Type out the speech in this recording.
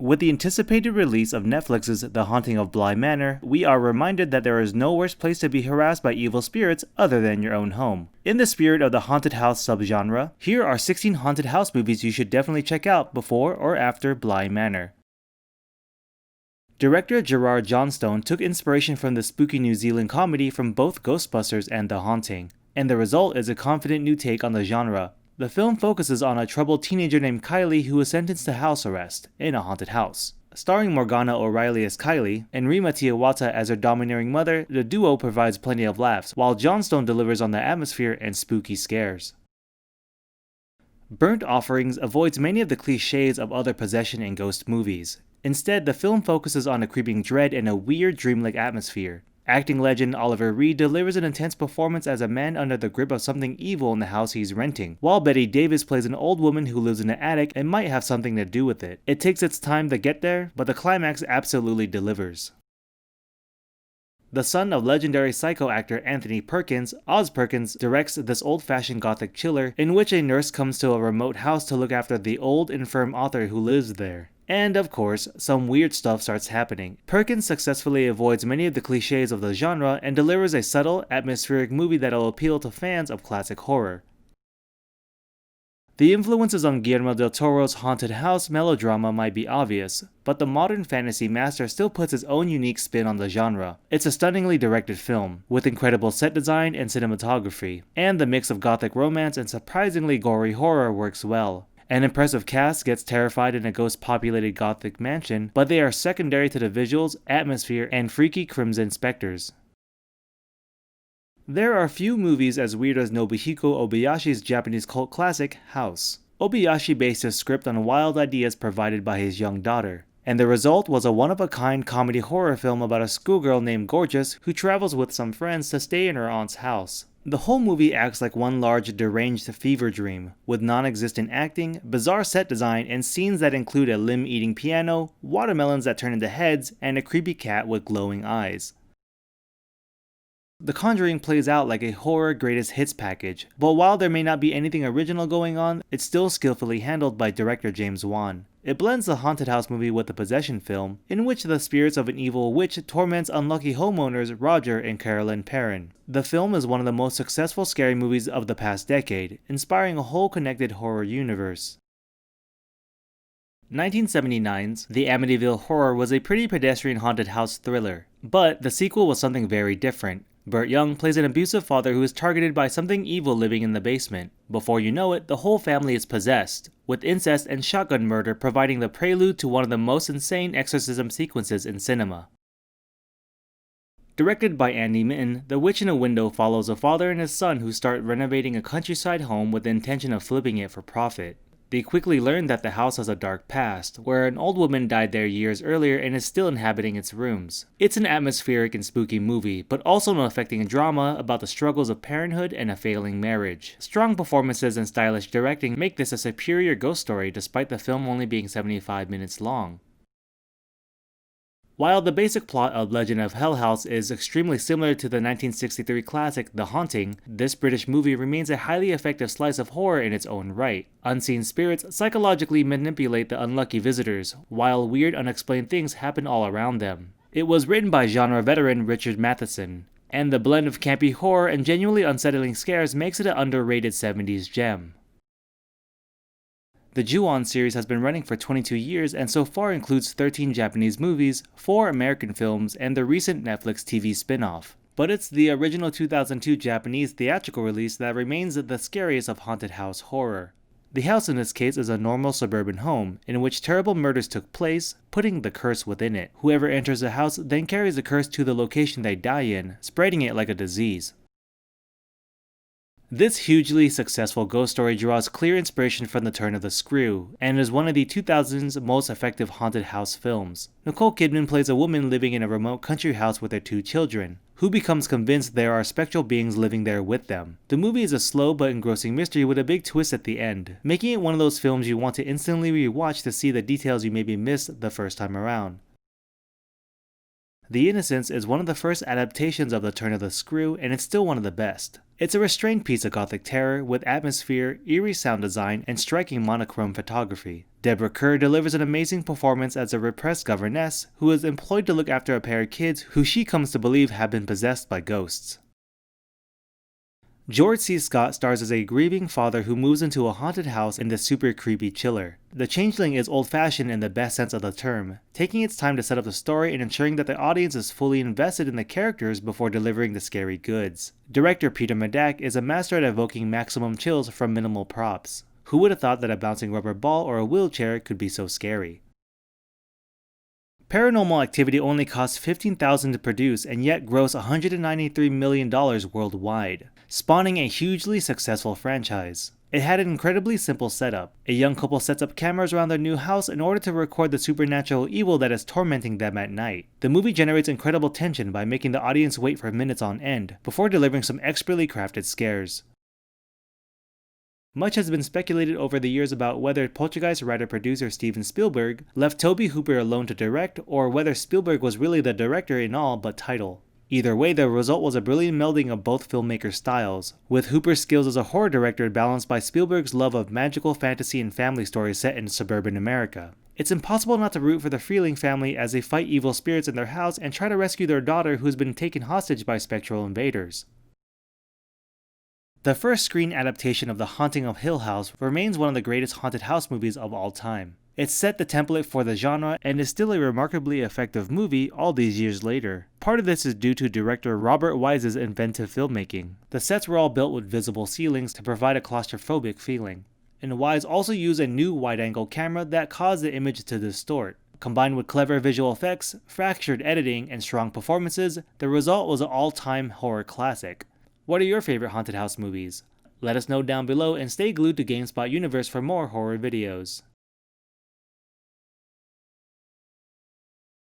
With the anticipated release of Netflix's The Haunting of Bly Manor, we are reminded that there is no worse place to be harassed by evil spirits other than your own home. In the spirit of the haunted house subgenre, here are 16 haunted house movies you should definitely check out before or after Bly Manor. Director Gerard Johnstone took inspiration from the spooky New Zealand comedy from both Ghostbusters and The Haunting, and the result is a confident new take on the genre. The film focuses on a troubled teenager named Kylie who is sentenced to house arrest in a haunted house. Starring Morgana O'Reilly as Kylie and Rima Tiawata as her domineering mother, the duo provides plenty of laughs, while Johnstone delivers on the atmosphere and spooky scares. Burnt Offerings avoids many of the cliches of other possession and ghost movies. Instead, the film focuses on a creeping dread and a weird dreamlike atmosphere. Acting legend Oliver Reed delivers an intense performance as a man under the grip of something evil in the house he's renting, while Bette Davis plays an old woman who lives in an attic and might have something to do with it. It takes its time to get there, but the climax absolutely delivers. The son of legendary psycho actor Anthony Perkins, Oz Perkins directs this old-fashioned gothic chiller in which a nurse comes to a remote house to look after the old, infirm author who lives there. And of course, some weird stuff starts happening. Perkins successfully avoids many of the cliches of the genre and delivers a subtle, atmospheric movie that'll appeal to fans of classic horror. The influences on Guillermo del Toro's haunted house melodrama might be obvious, but the modern fantasy master still puts his own unique spin on the genre. It's a stunningly directed film, with incredible set design and cinematography, and the mix of gothic romance and surprisingly gory horror works well. An impressive cast gets terrified in a ghost-populated gothic mansion, but they are secondary to the visuals, atmosphere, and freaky crimson specters. There are few movies as weird as Nobuhiko Obayashi's Japanese cult classic, House. Obayashi based his script on wild ideas provided by his young daughter, and the result was a one-of-a-kind comedy horror film about a schoolgirl named Gorgeous who travels with some friends to stay in her aunt's house. The whole movie acts like one large deranged fever dream, with non-existent acting, bizarre set design, and scenes that include a limb-eating piano, watermelons that turn into heads, and a creepy cat with glowing eyes. The Conjuring plays out like a horror greatest hits package, but while there may not be anything original going on, it's still skillfully handled by director James Wan. It blends the haunted house movie with the possession film, in which the spirits of an evil witch torments unlucky homeowners Roger and Carolyn Perrin. The film is one of the most successful scary movies of the past decade, inspiring a whole connected horror universe. 1979's The Amityville Horror was a pretty pedestrian haunted house thriller, but the sequel was something very different. Burt Young plays an abusive father who is targeted by something evil living in the basement. Before you know it, the whole family is possessed, with incest and shotgun murder providing the prelude to one of the most insane exorcism sequences in cinema. Directed by Andy Mitton, The Witch in a Window follows a father and his son who start renovating a countryside home with the intention of flipping it for profit. They quickly learn that the house has a dark past, where an old woman died there years earlier and is still inhabiting its rooms. It's an atmospheric and spooky movie, but also an affecting drama about the struggles of parenthood and a failing marriage. Strong performances and stylish directing make this a superior ghost story despite the film only being 75 minutes long. While the basic plot of Legend of Hell House is extremely similar to the 1963 classic The Haunting, this British movie remains a highly effective slice of horror in its own right. Unseen spirits psychologically manipulate the unlucky visitors, while weird unexplained things happen all around them. It was written by genre veteran Richard Matheson, and the blend of campy horror and genuinely unsettling scares makes it an underrated 70s gem. The Ju-On series has been running for 22 years and so far includes 13 Japanese movies, 4 American films, and the recent Netflix TV spin-off. But it's the original 2002 Japanese theatrical release that remains the scariest of haunted house horror. The house in this case is a normal suburban home, in which terrible murders took place, putting the curse within it. Whoever enters the house then carries the curse to the location they die in, spreading it like a disease. This hugely successful ghost story draws clear inspiration from The Turn of the Screw, and is one of the 2000's most effective haunted house films. Nicole Kidman plays a woman living in a remote country house with her 2 children, who becomes convinced there are spectral beings living there with them. The movie is a slow but engrossing mystery with a big twist at the end, making it one of those films you want to instantly rewatch to see the details you maybe missed the first time around. The Innocents is one of the first adaptations of The Turn of the Screw, and it's still one of the best. It's a restrained piece of gothic terror with atmosphere, eerie sound design, and striking monochrome photography. Deborah Kerr delivers an amazing performance as a repressed governess who is employed to look after a pair of kids who she comes to believe have been possessed by ghosts. George C. Scott stars as a grieving father who moves into a haunted house in the super creepy chiller. The Changeling is old-fashioned in the best sense of the term, taking its time to set up the story and ensuring that the audience is fully invested in the characters before delivering the scary goods. Director Peter Medak is a master at evoking maximum chills from minimal props. Who would have thought that a bouncing rubber ball or a wheelchair could be so scary? Paranormal Activity only cost $15,000 to produce and yet grossed $193 million worldwide, spawning a hugely successful franchise. It had an incredibly simple setup. A young couple sets up cameras around their new house in order to record the supernatural evil that is tormenting them at night. The movie generates incredible tension by making the audience wait for minutes on end, before delivering some expertly crafted scares. Much has been speculated over the years about whether Poltergeist writer-producer Steven Spielberg left Tobe Hooper alone to direct, or whether Spielberg was really the director in all but title. Either way, the result was a brilliant melding of both filmmakers' styles, with Hooper's skills as a horror director balanced by Spielberg's love of magical fantasy and family stories set in suburban America. It's impossible not to root for the Freeling family as they fight evil spirits in their house and try to rescue their daughter who's been taken hostage by spectral invaders. The first screen adaptation of The Haunting of Hill House remains one of the greatest haunted house movies of all time. It set the template for the genre and is still a remarkably effective movie all these years later. Part of this is due to director Robert Wise's inventive filmmaking. The sets were all built with visible ceilings to provide a claustrophobic feeling. And Wise also used a new wide-angle camera that caused the image to distort. Combined with clever visual effects, fractured editing, and strong performances, the result was an all-time horror classic. What are your favorite haunted house movies? Let us know down below and stay glued to GameSpot Universe for more horror videos.